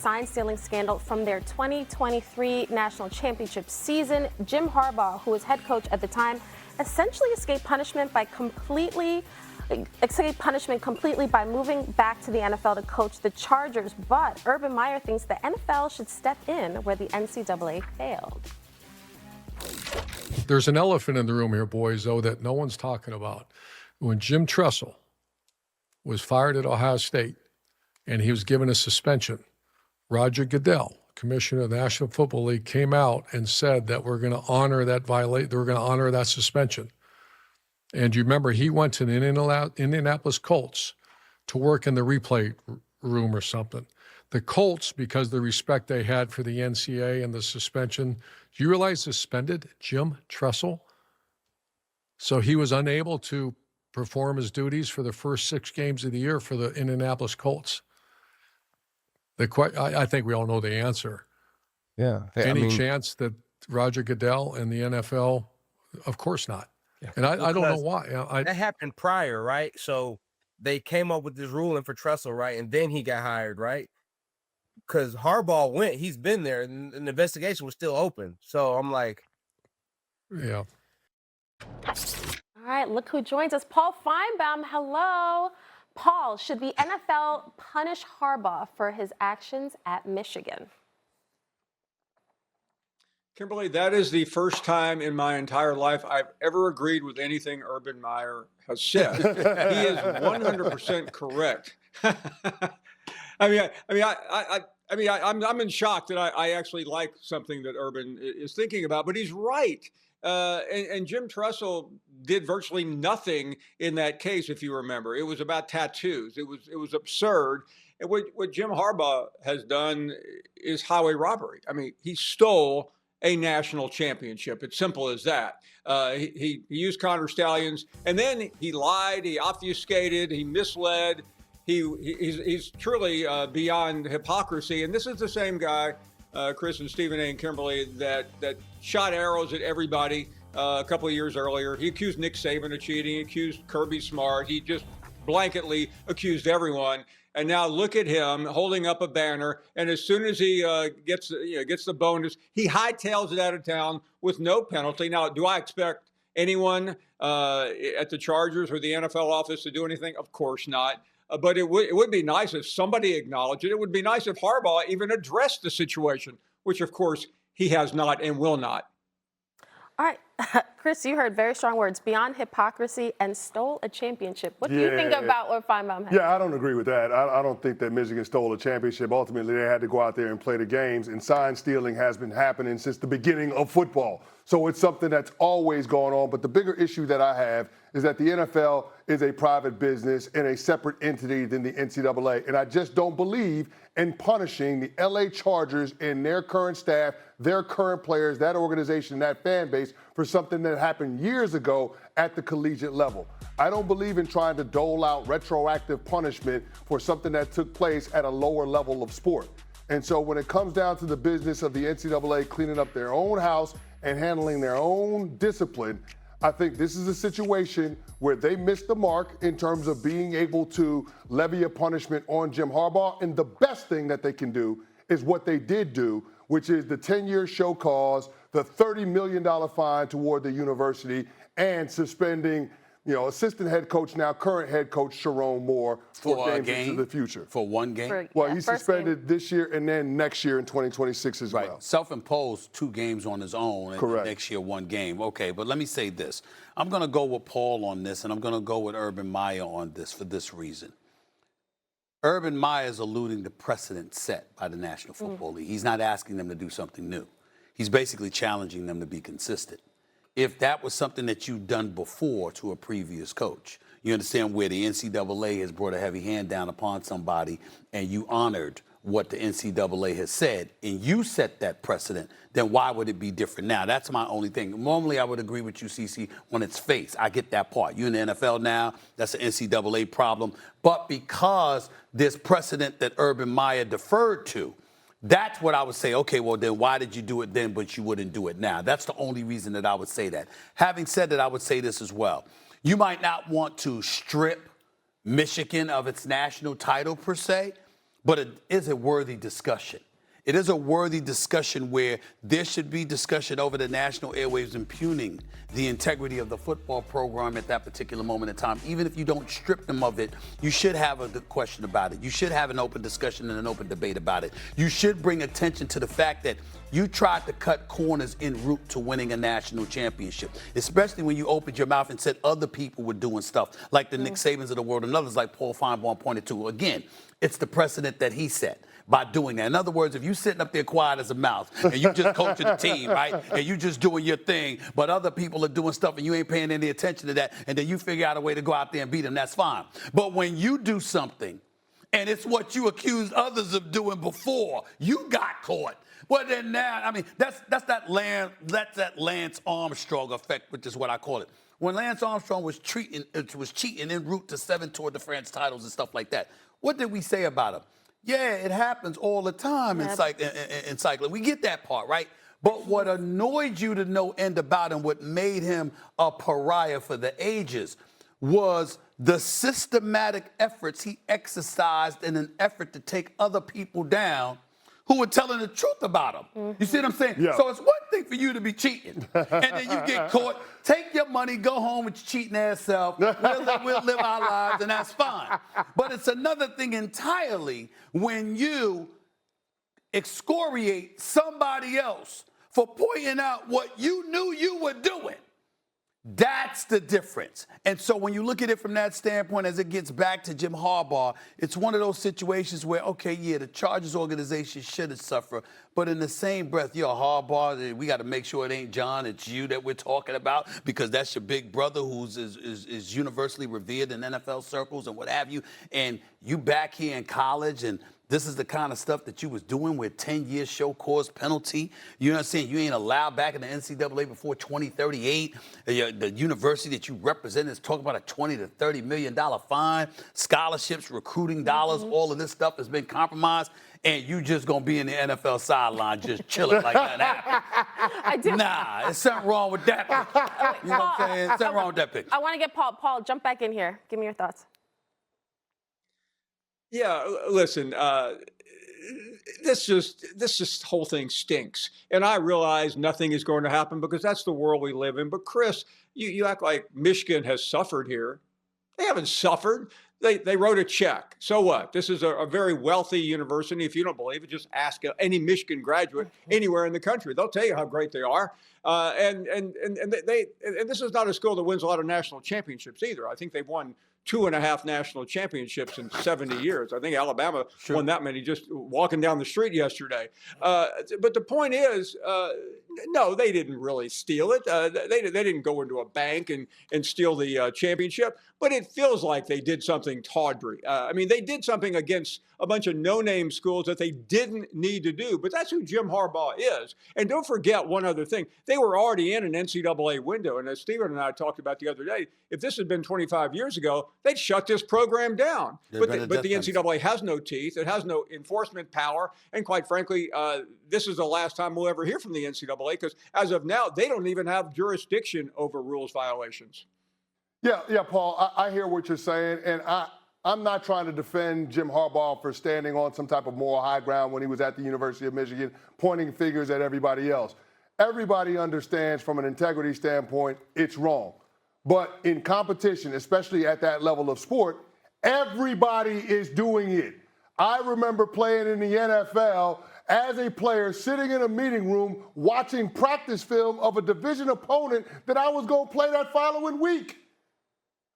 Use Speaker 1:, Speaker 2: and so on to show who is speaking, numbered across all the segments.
Speaker 1: sign-stealing scandal from their 2023 national championship season. Jim Harbaugh, who was head coach at the time, essentially escaped punishment completely by moving back to the NFL to coach the Chargers. But Urban Meyer thinks the NFL should step in where the NCAA failed.
Speaker 2: There's an elephant in the room here, boys, though, that no one's talking about. When Jim Tressel was fired at Ohio State and he was given a suspension, Roger Goodell, commissioner of the National Football League, came out and said that we're going to honor that we're going to honor that suspension. And you remember he went to the Indianapolis Colts to work in the replay room or something. The Colts, because of the respect they had for the NCAA and the suspension, do you realize suspended Jim Tressel? So he was unable to perform his duties for the first 6 games of the year for the Indianapolis Colts. I think we all know the answer.
Speaker 3: Yeah.
Speaker 2: Any chance that Roger Goodell and the NFL? Of course not. Yeah. And I don't know why.
Speaker 4: That happened prior, right? So they came up with this ruling for Tressel, right? And then he got hired, right? Because Harbaugh went, he's been there, and the investigation was still open. So I'm like,
Speaker 2: yeah.
Speaker 1: All right, look who joins us. Paul Feinbaum, hello. Paul, should the NFL punish Harbaugh for his actions at Michigan?
Speaker 5: Kimberly, that is the first time in my entire life I've ever agreed with anything Urban Meyer has said. He is 100% correct. I'm in shock that I actually like something that Urban is thinking about, but he's right. And Jim Tressel did virtually nothing in that case, if you remember. It was about tattoos. It was absurd. And what Jim Harbaugh has done is highway robbery. I mean, he stole a national championship. It's simple as that. He used Connor Stallions, and then he lied, he obfuscated, he misled. He's truly beyond hypocrisy. And this is the same guy, Chris and Stephen A. and Kimberly, that shot arrows at everybody a couple of years earlier. He accused Nick Saban of cheating. He accused Kirby Smart. He just blanketly accused everyone. And now look at him holding up a banner. And as soon as he gets the bonus, he hightails it out of town with no penalty. Now, do I expect anyone at the Chargers or the NFL office to do anything? Of course not. But it would be nice if somebody acknowledged it. It would be nice if Harbaugh even addressed the situation, which, of course, he has not and will not.
Speaker 1: All right, Chris, you heard very strong words, beyond hypocrisy, and stole a championship. What do you think about what Feinbaum had?
Speaker 3: Yeah, I don't agree with that. I don't think that Michigan stole a championship. Ultimately, they had to go out there and play the games, and sign stealing has been happening since the beginning of football. So it's something that's always going on. But the bigger issue that I have is that the NFL is a private business and a separate entity than the NCAA. And I just don't believe in punishing the LA Chargers and their current staff, their current players, that organization, that fan base for something that happened years ago at the collegiate level. I don't believe in trying to dole out retroactive punishment for something that took place at a lower level of sport. And so when it comes down to the business of the NCAA cleaning up their own house and handling their own discipline, I think this is a situation where they missed the mark in terms of being able to levy a punishment on Jim Harbaugh. And the best thing that they can do is what they did do, which is the 10-year show cause, the $30 million fine toward the university, and suspending, assistant head coach, now current head coach Sharon Moore for games into the future.
Speaker 6: For one game?
Speaker 3: He's suspended this year and then next year in 2026 as well.
Speaker 6: Self-imposed 2 games on his own.
Speaker 3: Correct.
Speaker 6: And next year 1 game. Okay, but let me say this. I'm going to go with Paul on this, and I'm going to go with Urban Meyer on this for this reason. Urban Meyer is alluding to precedent set by the National Football League. He's not asking them to do something new. He's basically challenging them to be consistent. If that was something that you've done before to a previous coach, you understand where the NCAA has brought a heavy hand down upon somebody and you honored what the NCAA has said and you set that precedent, then why would it be different now? That's my only thing. Normally, I would agree with you, CC, on its face. I get that part. You're in the NFL now. That's an NCAA problem. But because this precedent that Urban Meyer deferred to, that's what I would say, okay, well, then why did you do it then, but you wouldn't do it now? That's the only reason that I would say that. Having said that, I would say this as well. You might not want to strip Michigan of its national title per se, but it is a worthy discussion. It is a worthy discussion where there should be discussion over the national airwaves impugning the integrity of the football program at that particular moment in time. Even if you don't strip them of it, you should have a question about it. You should have an open discussion and an open debate about it. You should bring attention to the fact that you tried to cut corners en route to winning a national championship, especially when you opened your mouth and said other people were doing stuff like the Nick Sabans of the world and others like Paul Feinbaum pointed to. Again, it's the precedent that he set by doing that. In other words, if you're sitting up there quiet as a mouse and you just coaching the team, right, and you just doing your thing, but other people are doing stuff and you ain't paying any attention to that, and then you figure out a way to go out there and beat them, that's fine. But when you do something and it's what you accused others of doing before, you got caught. Well, then now, I mean, that's that Lance Armstrong effect, which is what I call it. When Lance Armstrong was cheating en route to 7 Tour de France titles and stuff like that, what did we say about him? Yeah, it happens all the time in cycling. We get that part, right? But what annoyed you to no end about him, what made him a pariah for the ages, was the systematic efforts he exercised in an effort to take other people down who were telling the truth about him. You see what I'm saying?
Speaker 3: Yeah.
Speaker 6: So it's one thing for you to be cheating, and then you get caught. Take your money, go home with your cheating ass self. We'll live our lives, and that's fine. But it's another thing entirely when you excoriate somebody else for pointing out what you knew you were doing. That's the difference. And so when you look at it from that standpoint, as it gets back to Jim Harbaugh, it's one of those situations where, okay, yeah, the Chargers organization should suffer, but in the same breath, you're Harbaugh, we got to make sure it ain't John, it's you that we're talking about, because that's your big brother who's is universally revered in NFL circles and what have you, and you back here in college, and this is the kind of stuff that you was doing with 10 years show cause penalty. You know what I'm saying? You ain't allowed back in the NCAA before 2038. The university that you represent is talking about a $20 to $30 million fine, scholarships, recruiting dollars, all of this stuff has been compromised, and you just gonna be in the NFL sideline just chilling like nothing happened. Nah, there's something wrong with that pick. You know what I'm saying? Something wrong with that pick.
Speaker 1: I want to get Paul. Paul, jump back in here. Give me your thoughts.
Speaker 5: Yeah, listen, this whole thing stinks. And I realize nothing is going to happen because that's the world we live in. But Chris, you act like Michigan has suffered here. They haven't suffered. They wrote a check. So what? This is a very wealthy university. If you don't believe it, just ask any Michigan graduate anywhere in the country. They'll tell you how great they are. And this is not a school that wins a lot of national championships either. I think they've won 2.5 national championships in 70 years. I think Alabama won that many just walking down the street yesterday. But the point is, no, they didn't really steal it. They didn't go into a bank and steal the championship. But it feels like they did something tawdry. I mean, they did something against a bunch of no-name schools that they didn't need to do. But that's who Jim Harbaugh is. And don't forget one other thing. They were already in an NCAA window. And as Stephen and I talked about the other day, if this had been 25 years ago, they'd shut this program down. But the NCAA has no teeth. It has no enforcement power. And quite frankly, this is the last time we'll ever hear from the NCAA because as of now, they don't even have jurisdiction over rules violations.
Speaker 3: Yeah, Paul, I hear what you're saying, and I'm not trying to defend Jim Harbaugh for standing on some type of moral high ground when he was at the University of Michigan, pointing fingers at everybody else. Everybody understands from an integrity standpoint, it's wrong. But in competition, especially at that level of sport, everybody is doing it. I remember playing in the NFL as a player, sitting in a meeting room, watching practice film of a division opponent that I was going to play that following week.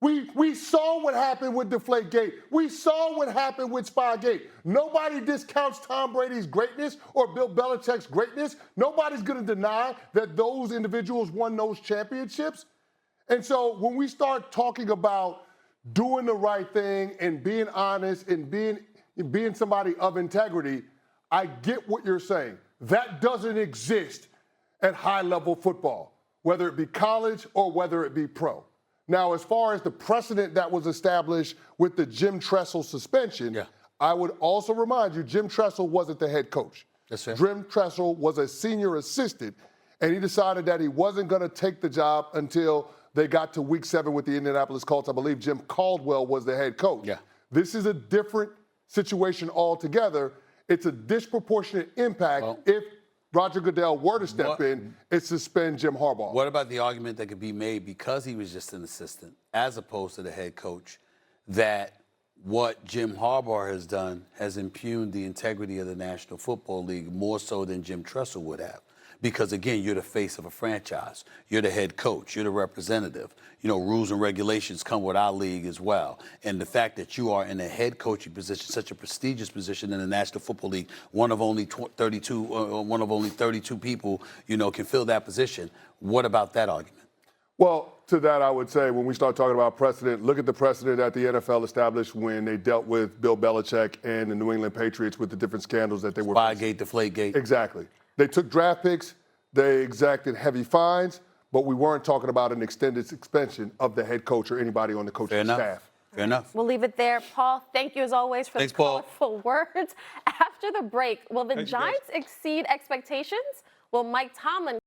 Speaker 3: We saw what happened with Deflategate. We saw what happened with Spygate. Nobody discounts Tom Brady's greatness or Bill Belichick's greatness. Nobody's going to deny that those individuals won those championships. And so when we start talking about doing the right thing and being honest and being somebody of integrity, I get what you're saying. That doesn't exist at high-level football, whether it be college or whether it be pro. Now, as far as the precedent that was established with the Jim Tressel suspension, I would also remind you, Jim Tressel wasn't the head coach.
Speaker 6: Yes, sir.
Speaker 3: Jim Tressel was a senior assistant, and he decided that he wasn't going to take the job until they got to week 7 with the Indianapolis Colts. I believe Jim Caldwell was the head coach.
Speaker 6: Yeah.
Speaker 3: This is a different situation altogether, it's a disproportionate impact if Roger Goodell were to step in and suspend Jim Harbaugh.
Speaker 6: What about the argument that could be made because he was just an assistant as opposed to the head coach that what Jim Harbaugh has done has impugned the integrity of the National Football League more so than Jim Tressel would have? Because, again, you're the face of a franchise. You're the head coach. You're the representative. You know, rules and regulations come with our league as well. And the fact that you are in a head coaching position, such a prestigious position in the National Football League, one of only 32 people, you know, can fill that position. What about that argument?
Speaker 3: Well, to that, I would say when we start talking about precedent, look at the precedent that the NFL established when they dealt with Bill Belichick and the New England Patriots with the different scandals that they were
Speaker 6: Spygate, Deflategate.
Speaker 3: Exactly. They took draft picks, they exacted heavy fines, but we weren't talking about an extended suspension of the head coach or anybody on the coaching staff.
Speaker 6: Fair enough.
Speaker 1: We'll leave it there. Paul, thank you as always for
Speaker 6: Thanks,
Speaker 1: the
Speaker 6: Paul.
Speaker 1: colorful words. After the break, will the
Speaker 5: Thank you, guys.
Speaker 1: Giants exceed expectations? Will Mike Tomlin